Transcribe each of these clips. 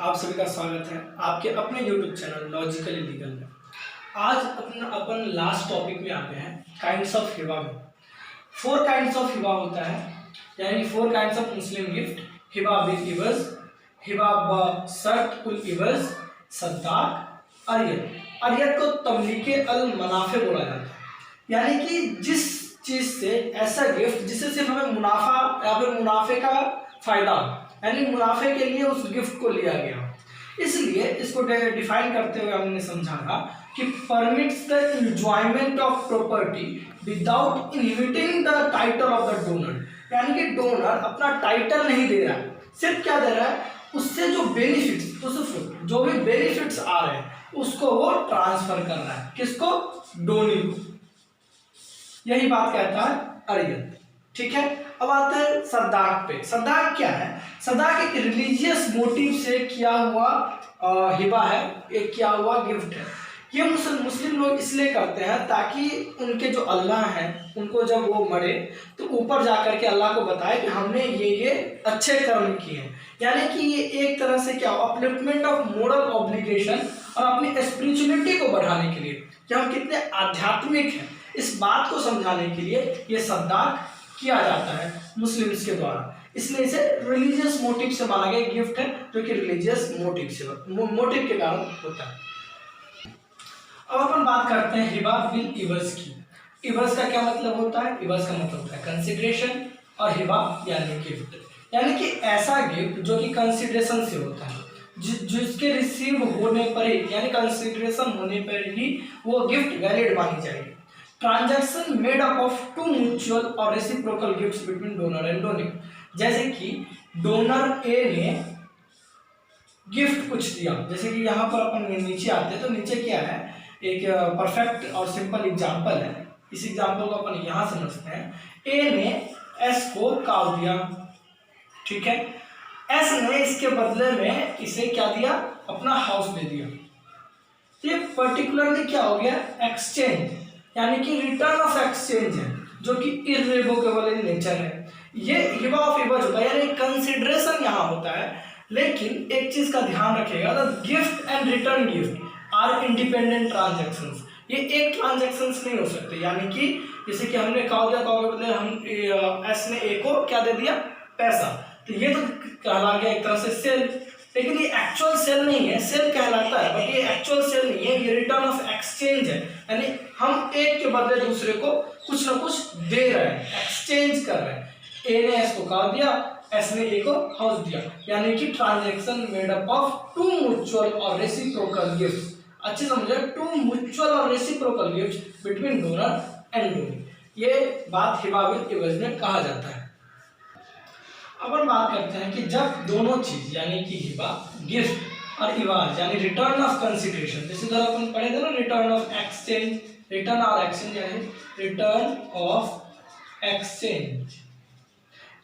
आप सभी का स्वागत है आपके अपने YouTube चैनल लॉजिकली लीगल में। आज अपन लास्ट टॉपिक में आते हैं काइंड्स ऑफ हिबा में। 4 काइंड्स ऑफ हिबा होता है, यानी 4 काइंड्स ऑफ मुस्लिम गिफ्ट। हिबा बिल इवज, हिबा ब शर्त उल इवज, सद्दाक, अरियत। अरियत को तमलीके अल मुनाफे बोला जाता है, यानी कि जिस चीज से ऐसा गिफ्ट जिससे सिर्फ हमें मुनाफा या फिर मुनाफे का फायदा, यानी मुनाफे के लिए उस गिफ्ट को लिया गया। इसलिए इसको डिफाइन करते हुए हमने समझा कि permits the enjoyment of property without inhibiting the title of the donor, यानी कि डोनर अपना टाइटल नहीं दे रहा है, सिर्फ क्या दे रहा है, उससे जो बेनिफिट्स, उससे जो भी बेनिफिट्स आ रहे हैं उसको वो ट्रांसफर कर रहा है। किसको? डोनी को। यही बात कहता है अरियत। ठीक है, अब आते हैं सद्दाक पे। सद्दाक क्या है? सद्दाक एक रिलीजियस मोटिव से किया हुआ हिबा है, एक किया हुआ गिफ्ट है। ये मुस्लिम लोग इसलिए करते हैं ताकि उनके जो अल्लाह हैं उनको जब वो मरे तो ऊपर जाकर के अल्लाह को बताए कि हमने ये अच्छे कर्म किए हैं, यानी कि ये एक तरह से क्या, अपलिफ्टमेंट ऑफ मोरल ऑब्लिगेशन और अपनी स्पिरिचुअलिटी को बढ़ाने के लिए कि हम कितने आध्यात्मिक हैं, इस बात को समझाने के लिए ये सद्दाक किया जाता है मुस्लिम्स के द्वारा। इसलिए इसे रिलीजियस मोटिव से माना गया गिफ्ट है, जो कि रिलीजियस मोटिव के कारण होता है। अब अपन बात करते हैं हिबा बिल इवज की। इवज का क्या मतलब होता है? इवज का मतलब होता है कंसिडरेशन, और हिबा यानी गिफ्ट, यानी कि ऐसा गिफ्ट जो कि कंसिडरेशन से होता है, जिसके रिसीव होने पर ही, यानी कंसिडरेशन होने पर ही वो गिफ्ट वैलिड मानी जाएगी। Transaction made up of 2 mutual और reciprocal gifts between donor and donee. जैसे कि डोनर ए ने गिफ्ट कुछ दिया, जैसे कि यहाँ पर अपन नीचे आते हैं तो नीचे क्या है, एक परफेक्ट और सिंपल एग्जांपल है। इस एग्जांपल को अपन यहाँ समझते हैं। ए ने एस को काव दिया, ठीक है। एस ने इसके बदले में इसे क्या दिया, अपना हाउस दे दिया। तो ये पर्टिकुलरली क्या हो गया, एक्सचेंज, यानी कि रिटर्न ऑफ एक्सचेंज है, जो कि इररिवोकेबल इन नेचर है। ये हिबा ऑफ इवज होता है, यानी कंसिडरेशन यहाँ होता है। लेकिन एक चीज का ध्यान रखिएगा, the gift and return gift are independent transactions. ये एक ट्रांजैक्शंस नहीं हो सकते, यानी कि जैसे कि हमने कहा दिया, कहा बदले हम एस ने ए को क्या दे दिया, पैसा, तो ये तो कहला गया एक तरह से सेल। लेकिन ये एक्चुअल सेल नहीं है, सेल कहलाता है बट ये एक्चुअल सेल नहीं है, ये रिटर्न ऑफ एक्सचेंज है, यानी हम एक के बदले दूसरे को कुछ ना कुछ दे रहे हैं, एक्सचेंज कर रहे हैं। ए ने एस को कार दिया, एस ने ए को हाउस दिया, यानी कि transaction made up of 2 mutual और रेसिप्रोकल गिफ्ट्स। अच्छे समझे, 2 म्यूचुअल और reciprocal gifts between donor and donee. ये बात हिबा बिल इवज में कहा जाता है। अपन बात करते हैं कि जब दोनों चीज, यानी कि हिबा गिफ्ट और इवाज, यानी रिटर्न ऑफ कंसिडरेशन, जैसे जरा अपन पढ़े थे ना, रिटर्न ऑफ एक्सचेंज, रिटर्न और एक्सचेंज, यानी return of exchange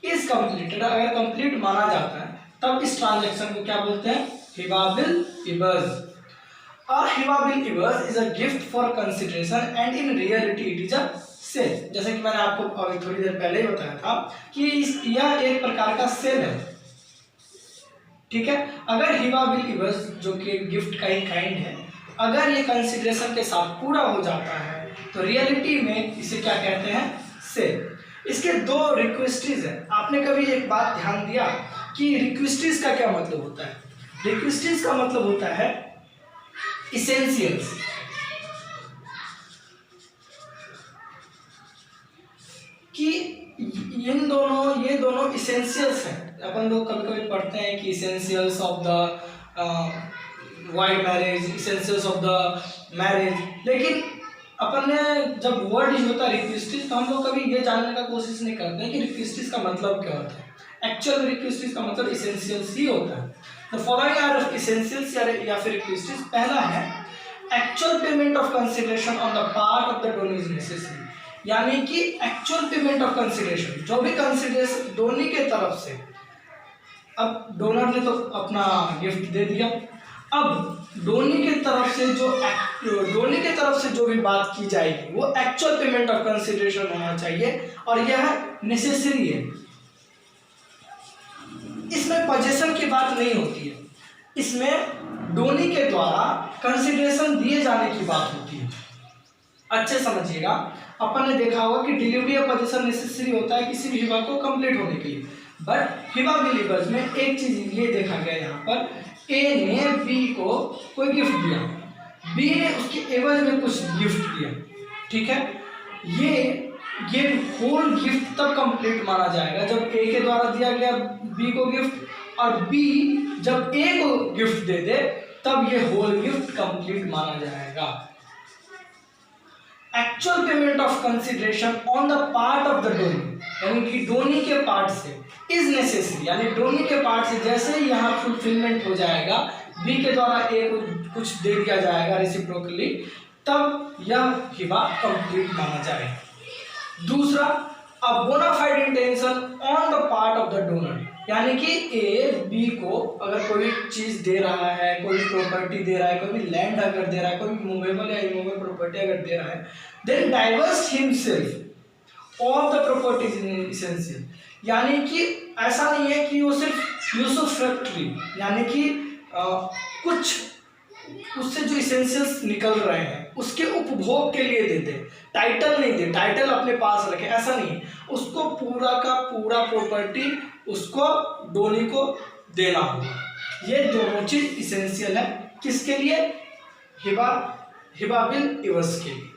is completed, अगर कंप्लीट माना जाता है तब इस ट्रांजैक्शन को क्या बोलते हैं, हिबा बिल इवज। A hiba bil iwaz is a gift for consideration and in reality it is a sale। जैसे कि मैंने आपको अभी थोड़ी देर पहले ही बताया था कि यह एक प्रकार का सेल है, ठीक है। अगर हिबा बिल इवज, जो कि गिफ्ट का ही काइंड है, अगर ये कंसिडरेशन के साथ पूरा हो जाता है तो रियलिटी में इसे क्या कहते हैं, सेल। इसके 2 रिक्वेस्टीज है। आपने कभी एक बात ध्यान दिया कि रिक्वेस्टीज का क्या मतलब होता है? रिक्वेस्टीज का मतलब होता है इसेंशियल्स, कि ये दोनों इसेंशियल्स हैं। अपन लोग कभी कभी पढ़ते हैं कि essentials of the wide marriage, essentials of the marriage, लेकिन अपन ने जब वर्ड यूज होता है रिक्वेस्टीज, तो हम लोग कभी ये जानने का कोशिश नहीं करते हैं कि रिक्वेस्टीज का मतलब क्या होता है। एक्चुअल रिक्वेस्टीज का मतलब इसेंशियल्स ही होता है। तो फॉलोइंग आर इसेंशियल्स या फिर रिक्वेस्टीज। पहला है actual payment of consideration on the part of the Downey is necessary, यानी कि एक्चुअल पेमेंट ऑफ कंसिडरेशन, जो भी कंसिडरेशन डोनी के तरफ से, अब डोनर ने तो अपना गिफ्ट दे दिया, अब डोनी के तरफ से जो भी बात की जाएगी वो एक्चुअल पेमेंट ऑफ कंसिडरेशन होना चाहिए, और यह नेसेसरी है। इसमें पोजेशन की बात नहीं होती है। इसमें डोनी के द्वारा कंसिडरेशन दिए जाने की बात होती है। अच्छे समझिएगा, अपन ने देखा होगा कि डिलीवरी ऑफ पोजीशन नेसेसरी होता है किसी भी हिबा को कंप्लीट होने के लिए, बट हिबा बिलीवर्स में एक चीज ये देखा गया यहाँ पर, ए ने बी को कोई गिफ्ट दिया, बी ने उसके एवज में कुछ गिफ्ट दिया, ठीक है। ये होल गिफ्ट तब कंप्लीट माना जाएगा जब ए के द्वारा दिया गया बी को गिफ्ट, और बी जब ए को गिफ्ट दे दे तब ये होल गिफ्ट कंप्लीट माना जाएगा। Actual payment of consideration on the part of the Downey, यानी कि डोनी के पार्ट से इज नेसेसरी, यानी डोनी के पार्ट से जैसे ही यहाँ फुलफिलमेंट हो जाएगा, बी के द्वारा ए को कुछ दे दिया जाएगा रेसिप्रोकली, तब यह हिबा कंप्लीट माना जाएगा। दूसरा, a bonafide intention on the part of the donor, यानी कि ए बी को अगर कोई चीज दे रहा है, कोई प्रॉपर्टी दे रहा है, कोई भी लैंड अगर दे रहा है, कोई मूवेबल या इमूवेबल प्रॉपर्टी अगर दे रहा है, then divests himself of the properties essential, यानी कि ऐसा नहीं है कि वो सिर्फ यूसुफ्रैक्टरी, यानी कि कुछ उससे जो इसेंशियल्स निकल रहे हैं उसके उपभोग के लिए दे दे, टाइटल नहीं दे, टाइटल अपने पास रखे, ऐसा नहीं, उसको पूरा का पूरा प्रॉपर्टी उसको डोनी को देना होगा। ये दोनों चीज इसेंशियल है किसके लिए, हिबा बिल इवज के लिए।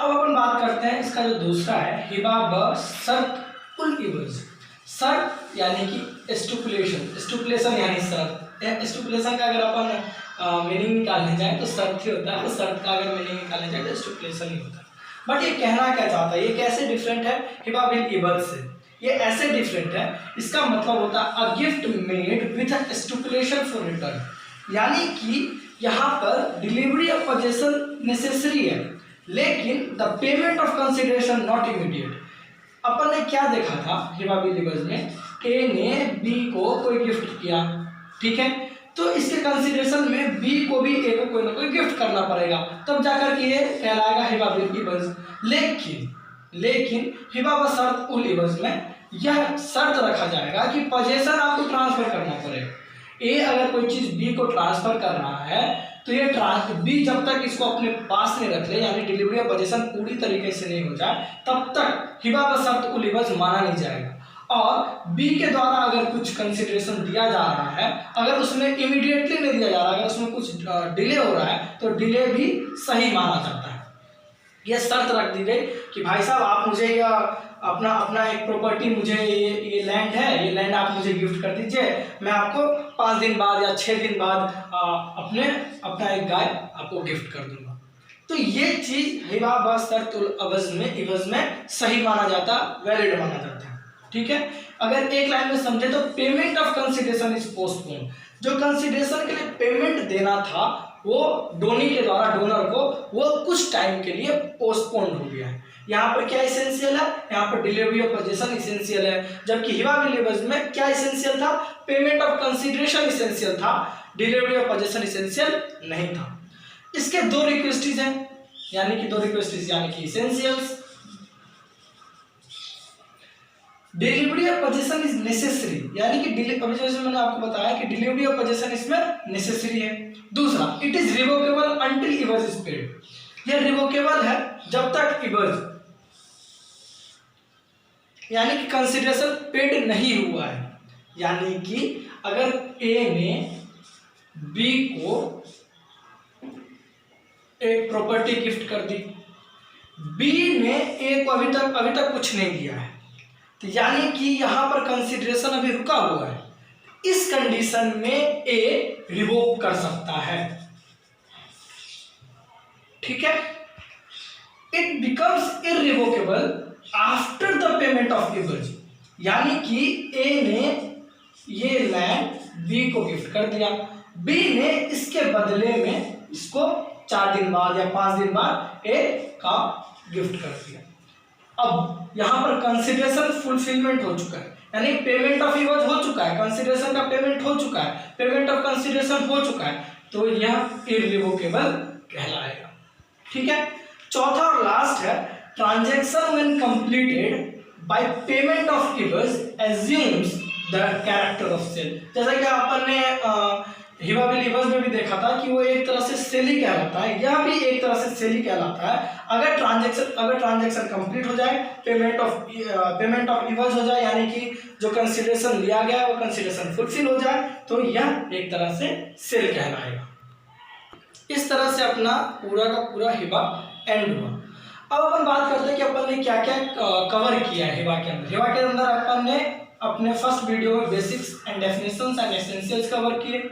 अब अपन बात करते हैं इसका जो दूसरा है हिबा ब शर्त उल इवज। शर्त यानी कि स्टुपुलेशन यानी शर्त, स्टुपुलेशन का अगर अपन मीनिंग निकालने जाए तो शर्त ही होता है, शर्त का अगर मीनिंग निकालने जाए तो स्टुपुलेशन ही होता है। बट ये कहना क्या चाहता है, ये कैसे डिफरेंट है हिबा बिल इवज से, ये ऐसे डिफरेंट है, इसका मतलब होता है a gift made with a stipulation for return, यानी कि यहाँ पर डिलीवरी ऑफ पोजेशन नेसेसरी है लेकिन the payment of consideration not immediate. अपन ने क्या देखा था हिबा बिल इवज में, ए ने बी को कोई गिफ्ट किया, ठीक है, तो इसके कंसिडरेशन में बी को भी ए को कोई ना कोई गिफ्ट करना पड़ेगा, तब जाकर के ये कहलाएगा हिबा बिल इवज। लेकिन हिबा ब शर्त उल इवज में यह शर्त रखा जाएगा कि पोजेशन आपको ट्रांसफर करना पड़ेगा। ए अगर कोई चीज बी को ट्रांसफर कर रहा है तो ये बी जब तक इसको अपने पास में रख ले, यानी डिलीवरी ऑफ पोजेशन पूरी तरीके से नहीं हो जाए, तब तक हिबा ब शर्त उल इवज माना नहीं जाएगा। और बी के द्वारा अगर कुछ कंसिडरेशन दिया जा रहा है, अगर उसमें इमीडिएटली नहीं दिया जा रहा है, अगर उसमें कुछ डिले हो रहा है तो डिले भी सही माना जाता है। यह शर्त रख दी गई कि भाई साहब आप मुझे यह अपना एक प्रॉपर्टी, मुझे ये लैंड है, ये लैंड आप मुझे गिफ्ट कर दीजिए, मैं आपको 5 दिन बाद या 6 दिन बाद अपना एक गाय आपको गिफ्ट कर दूंगा। तो ये चीज हिबा ब शर्त उल इवज में सही माना जाता, वैलिड माना जाता है, ठीक है। अगर एक लाइन में समझे तो payment of consideration is postpone, जो कंसिडरेशन के लिए पेमेंट देना था वो डोनी के द्वारा डोनर को, वो कुछ टाइम के लिए पोस्टपोन हो गया है। यहाँ पर क्या इसेंशियल है, यहाँ पर डिलीवरी ऑफ पोजेशन इसेंशियल है, जबकि हिबा बिल इवज में क्या इसेंशियल था, पेमेंट ऑफ कंसिडरेशन इसेंशियल था, डिलीवरी ऑफ पोजेशन इसेंशियल नहीं था। इसके दो रिक्वेस्टीज हैं, यानी कि दो रिक्वेस्टीज यानी कि essentials. Delivery of possession is necessary, यानी कि जैसे मैंने आपको बताया कि डिलीवरी ऑफ पोजेशन इसमें नेसेसरी है। दूसरा, इट इज रिवोकेबल अंटिल इवज इज पेड, यह रिवोकेबल है जब तक इवज यानी कि कंसिडरेशन पेड नहीं हुआ है। यानी कि अगर ए ने बी को एक प्रॉपर्टी गिफ्ट कर दी, बी ने ए को अभी तक कुछ नहीं दिया है, तो यानी कि यहां पर कंसिडरेशन अभी रुका हुआ है, इस कंडीशन में ए रिवोक कर सकता है, ठीक है। It becomes irrevocable after the payment of इवज, यानी कि ए ने ये लैंड बी को गिफ्ट कर दिया, बी ने इसके बदले में इसको 4 दिन बाद या 5 दिन बाद ए का गिफ्ट कर दिया। अब यहां पर कंसिडरेशन फुलफिलमेंट हो चुका है, यानी पेमेंट ऑफ इवज हो चुका है, कंसिडरेशन का पेमेंट हो चुका है, पेमेंट ऑफ कंसिडरेशन हो चुका है, तो यह इररिवोकेबल कहलाएगा, ठीक है। चौथा और लास्ट है, transaction when completed by payment of इवज assumes the character of sale. जैसा कि अपन ने हिवा बिलीवर्स में भी देखा था कि वो एक तरह से सेल ही कहलाता है, यह भी एक तरह से सेल ही कहलाता है। अगर ट्रांजैक्शन कंप्लीट हो जाए, पेमेंट ऑफ इवर्स हो जाए, यानी कि जो कंसीडरेशन लिया गया है वो कंसीडरेशन फुलफिल हो जाए, तो यह एक तरह से सेल कहलाएगा। इस तरह से अपना पूरा का पूरा हिवा एंड हुआ। अब अपन बात करते हैं कि अपन ने क्या क्या कवर किया है हिवा के अंदर। हिवा के अंदर अपन ने अपने फर्स्ट वीडियो में basics and definitions and essentials cover किए,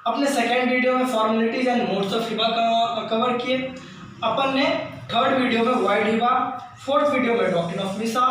अपने सेकेंड वीडियो में फॉर्मेलिटीज एंड मोड्स ऑफ हिवा का कवर किए, अपन ने थर्ड वीडियो में वाइड हिवा, फोर्थ वीडियो में डॉक्ट्रिन ऑफ मिसा,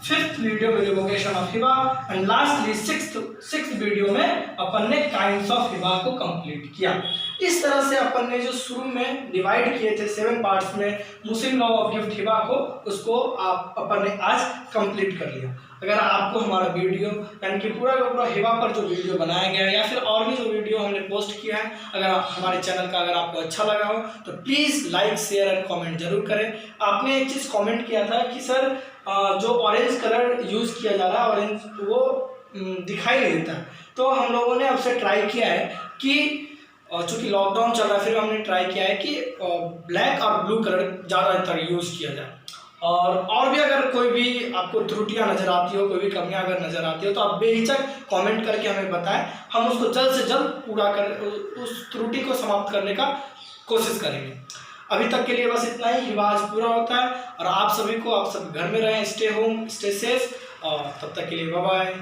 फिफ्थ वीडियो में रिवोकेशन ऑफ हिवा एंड लास्टली सिक्स्थ वीडियो में अपन ने काइंड्स ऑफ हिवा को कंप्लीट किया। इस तरह से अपन ने जो शुरू में डिवाइड किए थे 7 पार्ट्स में मुस्लिम लॉ ऑफ गिफ्ट हिवा को, उसको अपन ने आज कंप्लीट कर लिया। अगर आपको हमारा वीडियो यानी कि पूरा का पूरा हिवा पर जो वीडियो बनाया गया है या फिर और भी जो वीडियो हमने पोस्ट किया है, अगर हमारे चैनल का अगर आपको अच्छा लगा हो तो please like share and comment जरूर करें। आपने एक चीज़ कमेंट किया था कि सर जो ऑरेंज कलर यूज़ किया जा रहा है, ऑरेंज वो दिखाई नहीं देता, तो हम लोगों ने आपसे ट्राई किया है कि चूँकि लॉकडाउन चल रहा है, फिर हमने ट्राई किया है कि ब्लैक और ब्लू कलर ज़्यादातर यूज़ किया जाए। और भी अगर कोई भी आपको त्रुटियां नज़र आती हो, कोई भी कमियां अगर नज़र आती हो, तो आप बेहिचक कमेंट करके हमें बताएं, हम उसको जल्द से जल्द पूरा कर उस त्रुटि को समाप्त करने का कोशिश करेंगे। अभी तक के लिए बस इतना ही। हिवा आज पूरा होता है और आप सभी को, आप सब घर में रहें, स्टे होम, स्टे सेफ, और तब तक के लिए बाय बाय।